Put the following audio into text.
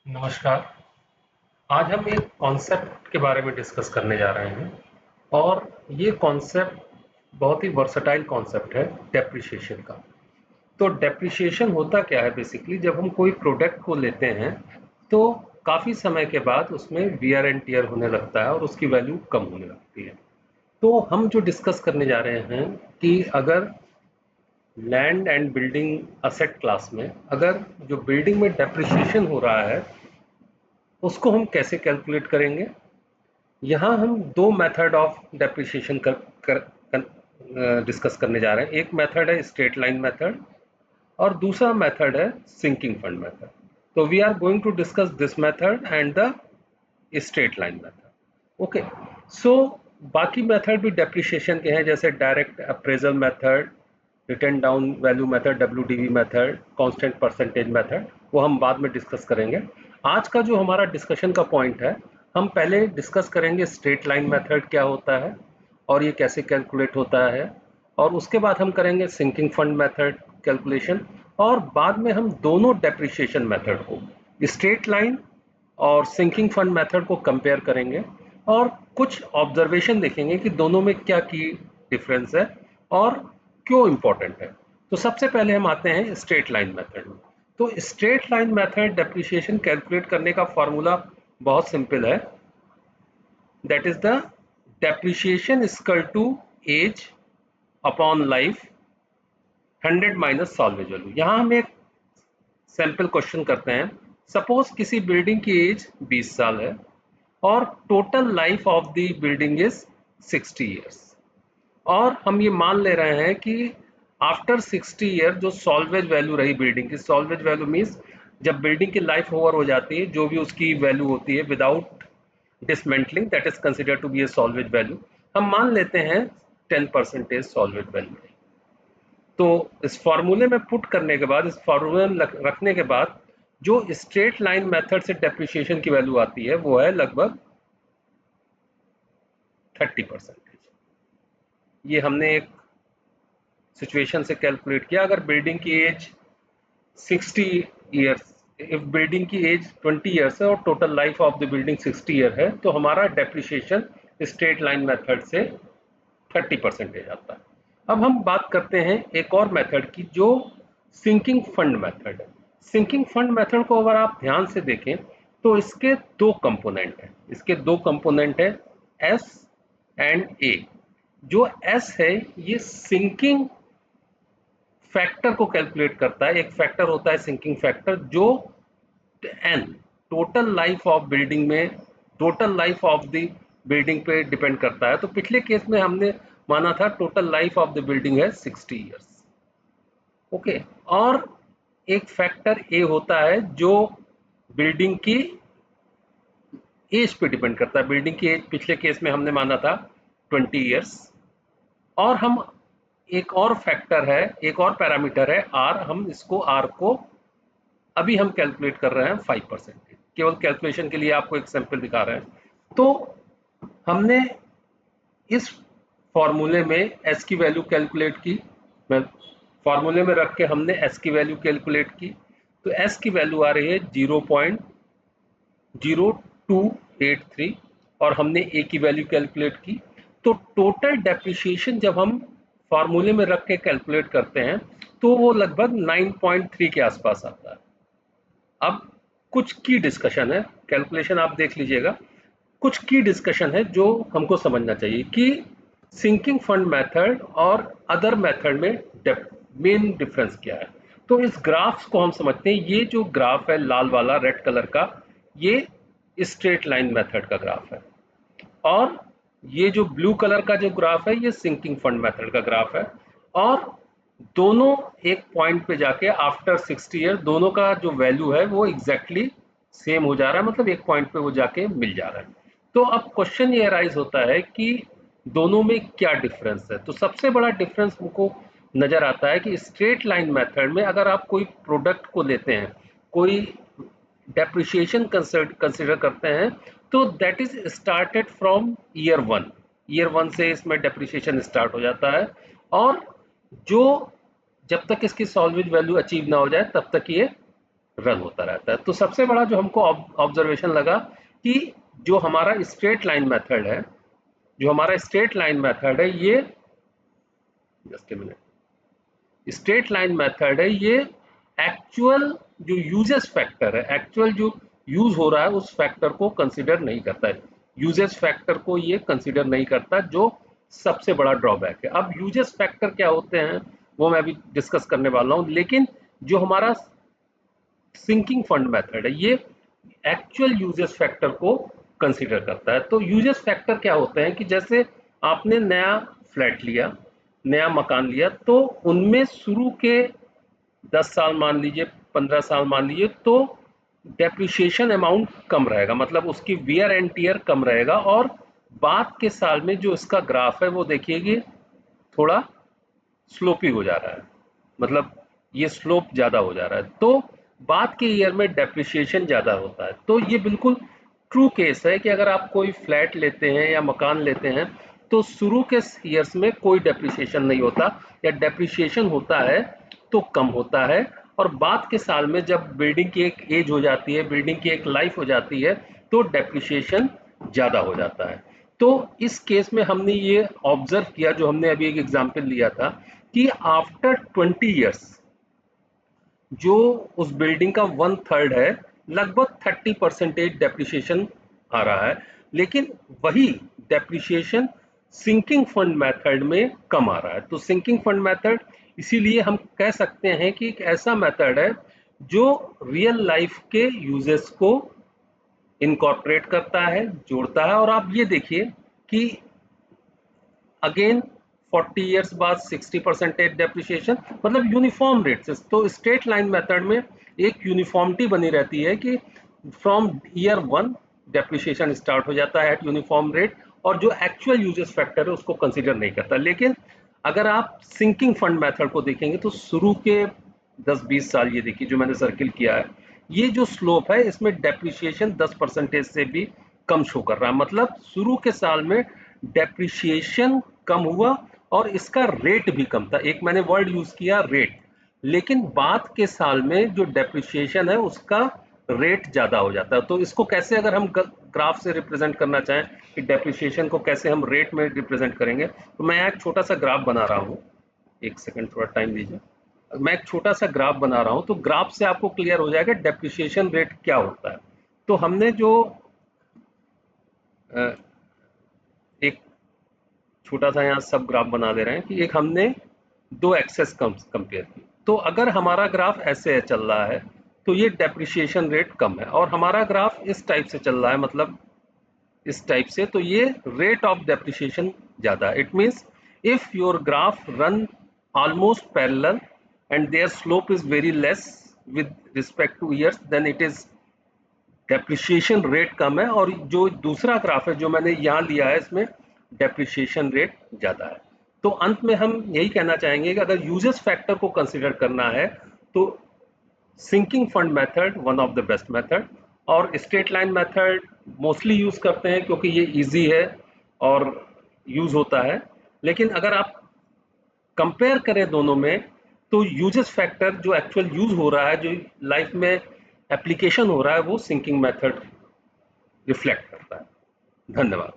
नमस्कार। आज हम एक कॉन्सेप्ट के बारे में डिस्कस करने जा रहे हैं और ये कॉन्सेप्ट बहुत ही वर्सटाइल कॉन्सेप्ट है डेप्रिसिएशन का। तो डेप्रिसिएशन होता क्या है? बेसिकली जब हम कोई प्रोडक्ट को लेते हैं तो काफ़ी समय के बाद उसमें वियर एंड टियर होने लगता है और उसकी वैल्यू कम होने लगती है। तो हम जो डिस्कस करने जा रहे हैं कि अगर land and building asset class में अगर जो बिल्डिंग में डेप्रिसिएशन हो रहा है उसको हम कैसे कैलकुलेट करेंगे। यहाँ हम दो मेथड ऑफ डेप्रिसिएशन डिस्कस करने जा रहे हैं। एक मेथड है स्ट्रेट लाइन मेथड और दूसरा मेथड है सिंकिंग फंड मेथड। तो we are going to discuss this method and the straight line method. Okay, so बाकी मेथड भी डेप्रिसिएशन के हैं, जैसे direct appraisal method, return down value method, WDV method, constant percentage method, वो हम बाद में डिस्कस करेंगे। आज का जो हमारा डिस्कशन का पॉइंट है, हम पहले डिस्कस करेंगे स्ट्रेट लाइन मेथड क्या होता है और ये कैसे कैलकुलेट होता है, और उसके बाद हम करेंगे सिंकिंग फंड मेथड कैलकुलेशन, और बाद में हम दोनों डेप्रिसिएशन मेथड को, स्ट्रेट लाइन और सिंकिंग फंड मेथड को कंपेयर करेंगे और कुछ ऑब्जर्वेशन देखेंगे कि दोनों में क्या की डिफरेंस है और क्यों इम्पोर्टेंट है। तो सबसे पहले हम आते हैं स्ट्रेट लाइन मेथड में। तो straight line method depreciation calculate करने का फॉर्मूला बहुत सिंपल है, that is the depreciation equal to age upon life 100 minus salvage value. यहाँ हम एक सैंपल क्वेश्चन करते हैं। सपोज किसी बिल्डिंग की एज 20 साल है और total life of the building is 60 years, और हम ये मान ले रहे हैं कि आफ्टर 60 ईयर जो सॉल्वेज वैल्यू रही बिल्डिंग की, सॉल्वेज वैल्यू मीन्स जब बिल्डिंग की लाइफ ओवर हो जाती है जो भी उसकी वैल्यू होती है without dismantling, that is consider to be a salvage value. हम मान लेते हैं 10% सॉल्वेज वैल्यू। तो इस फॉर्मूले में पुट करने के बाद, इस फॉर्मूले में रखने के बाद जो स्ट्रेट लाइन मेथड से डेप्रिसिएशन की वैल्यू आती है वो है लगभग 30%। ये हमने एक सिचुएशन से कैलकुलेट किया। अगर बिल्डिंग की एज 60 ईयर्स, इफ बिल्डिंग की एज 20 ईयर्स है और total life of the building 60 year है, तो हमारा डेप्रिसिएशन स्ट्रेट लाइन मेथड से 30% आता है। अब हम बात करते हैं एक और मेथड की जो सिंकिंग फंड मेथड है। सिंकिंग फंड मेथड को अगर आप ध्यान से देखें तो इसके दो कंपोनेंट हैं। इसके दो कंपोनेंट है एस एंड ए। जो एस है ये सिंकिंग फैक्टर को कैलकुलेट करता है। एक फैक्टर होता है सिंकिंग फैक्टर जो n, total life of building में, total life of the building पे डिपेंड करता है। तो पिछले केस में हमने माना था total life of the building है 60 ईयर्स। ओके, और एक फैक्टर ए होता है जो बिल्डिंग की एज पे डिपेंड करता है। बिल्डिंग की एज पिछले केस में हमने माना था 20 ईयर्स, और हम एक और फैक्टर है, एक और पैरामीटर है आर, हम इसको आर को अभी हम कैलकुलेट कर रहे हैं 5%। केवल कैलकुलेशन के लिए आपको एक सैंपल दिखा रहे हैं। तो हमने इस फॉर्मूले में एस की वैल्यू कैलकुलेट की, मैं फॉर्मूले में रख के हमने एस की वैल्यू कैलकुलेट की। तो एस की वैल्यू आ रही है 0.0283 और हमने ए की वैल्यू कैलकुलेट की। तो टोटल डेप्रिसिएशन जब हम फॉर्मूले में रख के कैलकुलेट करते हैं तो वो लगभग 9.3 के आसपास आता है। अब कुछ की डिस्कशन है, कैलकुलेशन आप देख लीजिएगा। कुछ की डिस्कशन है जो हमको समझना चाहिए कि सिंकिंग फंड मेथड और अदर मेथड में मेन डिफरेंस क्या है। तो इस ग्राफ को हम समझते हैं। ये जो ग्राफ है लाल वाला रेड कलर का, ये स्ट्रेट लाइन मेथड का ग्राफ है, और ये जो ब्लू कलर का जो ग्राफ है ये सिंकिंग फंड मेथड का ग्राफ है। और दोनों एक पॉइंट पे जाके आफ्टर 60 ईयर दोनों का जो वैल्यू है वो एग्जैक्टली सेम हो जा रहा है, मतलब एक पॉइंट पे वो जाके मिल जा रहा है। तो अब क्वेश्चन ये अराइज होता है कि दोनों में क्या डिफरेंस है। तो सबसे बड़ा डिफरेंस हमको नजर आता है कि स्ट्रेट लाइन मेथड में अगर आप कोई प्रोडक्ट को लेते हैं, कोई डेप्रिसिएशन कंसिडर करते हैं, तो that is started from year one. Year one से इसमें डेप्रिसिएशन स्टार्ट हो जाता है, और जो जब तक इसकी सॉल्वेज वैल्यू अचीव ना हो जाए तब तक ये रन होता रहता है। तो सबसे बड़ा जो हमको ऑब्जर्वेशन लगा कि जो हमारा स्ट्रेट लाइन मेथड है, जो हमारा स्ट्रेट लाइन मेथड है, ये just a minute, straight line method है, ये एक्चुअल जो यूजेस फैक्टर है, एक्चुअल जो यूज हो रहा है उस फैक्टर को कंसिडर नहीं करता है, यूजेस फैक्टर को ये कंसिडर नहीं करता, जो सबसे बड़ा ड्रॉबैक है। अब यूजेस फैक्टर क्या होते हैं वो मैं अभी डिस्कस करने वाला हूं, लेकिन जो हमारा सिंकिंग फंड मेथड है, ये एक्चुअल यूजेस फैक्टर को कंसीडर करता है। तो यूजेस फैक्टर क्या होते हैं कि जैसे आपने नया फ्लैट लिया, नया मकान लिया, तो उनमें शुरू के 10 साल मान लीजिए, 15 साल मान लीजिए, तो डेप्रिसिएशन अमाउंट कम रहेगा, मतलब उसकी वियर एंड टीयर कम रहेगा, और बाद के साल में जो इसका ग्राफ है वो देखिएगा थोड़ा स्लोपी हो जा रहा है, मतलब ये स्लोप ज्यादा हो जा रहा है। तो बाद के ईयर में डेप्रिसिएशन ज्यादा होता है। तो ये बिल्कुल ट्रू केस है कि अगर आप कोई फ्लैट लेते हैं या मकान लेते हैं तो शुरू के ईयर्स में कोई डेप्रिसिएशन नहीं होता, या डेप्रिसिएशन होता है तो कम होता है, और बाद के साल में जब बिल्डिंग की एक एज हो जाती है, बिल्डिंग की एक लाइफ हो जाती है, तो डेप्रिसिएशन ज्यादा हो जाता है। तो इस केस में हमने ये ऑब्जर्व किया, जो हमने अभी एक एग्जाम्पल लिया था, कि आफ्टर 20 ईयर्स जो उस बिल्डिंग का 1/3 है, लगभग 30% डेप्रिसिएशन आ रहा है, लेकिन वही डेप्रिसिएशन सिंकिंग फंड मेथड में कम आ रहा है। तो सिंकिंग फंड मेथड इसीलिए हम कह सकते हैं कि एक ऐसा मेथड है जो रियल लाइफ के यूजेस को इनकॉर्पोरेट करता है, जोड़ता है। और आप ये देखिए कि अगेन 40 ईयर्स बाद 60% डेप्रिसिएशन, मतलब यूनिफॉर्म रेट से। तो स्ट्रेट लाइन मेथड में एक यूनिफॉर्मिटी बनी रहती है कि फ्रॉम ईयर 1 डेप्रिसिएशन स्टार्ट हो जाता है एट यूनिफॉर्म रेट, और जो एक्चुअल यूजेस फैक्टर है उसको कंसीडर नहीं करता। लेकिन अगर आप सिंकिंग फंड मेथड को देखेंगे तो शुरू के 10-20 साल, ये देखिए जो मैंने सर्किल किया है, ये जो स्लोप है इसमें डेप्रिसिएशन 10% से भी कम शो कर रहा है, मतलब शुरू के साल में डेप्रिसिएशन कम हुआ और इसका रेट भी कम था। एक मैंने वर्ड यूज किया रेट, लेकिन बाद के साल में जो डेप्रिसिएशन है उसका रेट ज्यादा हो जाता है। तो इसको कैसे अगर हम ग्राफ से रिप्रेजेंट करना चाहें कि डेप्रिसिएशन को कैसे हम रेट में रिप्रेजेंट करेंगे, तो मैं एक छोटा सा ग्राफ बना रहा हूँ, एक सेकंड थोड़ा टाइम दीजिए। मैं एक छोटा सा ग्राफ बना रहा हूं, तो ग्राफ से आपको क्लियर हो जाएगा डेप्रिसिएशन रेट क्या होता है। तो हमने जो एक छोटा सा यहाँ सब ग्राफ बना दे रहे हैं कि एक हमने दो एक्सेस कंपेयर की। तो अगर हमारा ग्राफ ऐसे चल रहा है तो ये डेप्रिसिएशन रेट कम है, और हमारा ग्राफ इस टाइप से चल रहा है, मतलब इस टाइप से, तो ये रेट ऑफ डेप्रिसिएशन ज्यादा है। It means if your graph run almost parallel and their slope is very less with respect to years, then it is depreciation rate कम है, और जो दूसरा ग्राफ है जो मैंने यहाँ लिया है इसमें डेप्रिसिएशन रेट ज्यादा है। तो अंत में हम यही कहना चाहेंगे कि अगर यूजेस फैक्टर को कंसिडर करना है तो sinking fund method one of the best method, और straight line method mostly use करते हैं क्योंकि ये इजी है और यूज होता है। लेकिन अगर आप कंपेयर करें दोनों में तो यूजेस फैक्टर जो एक्चुअल यूज हो रहा है, जो लाइफ में एप्लीकेशन हो रहा है, वो सिंकिंग मेथड रिफ्लेक्ट करता है। धन्यवाद।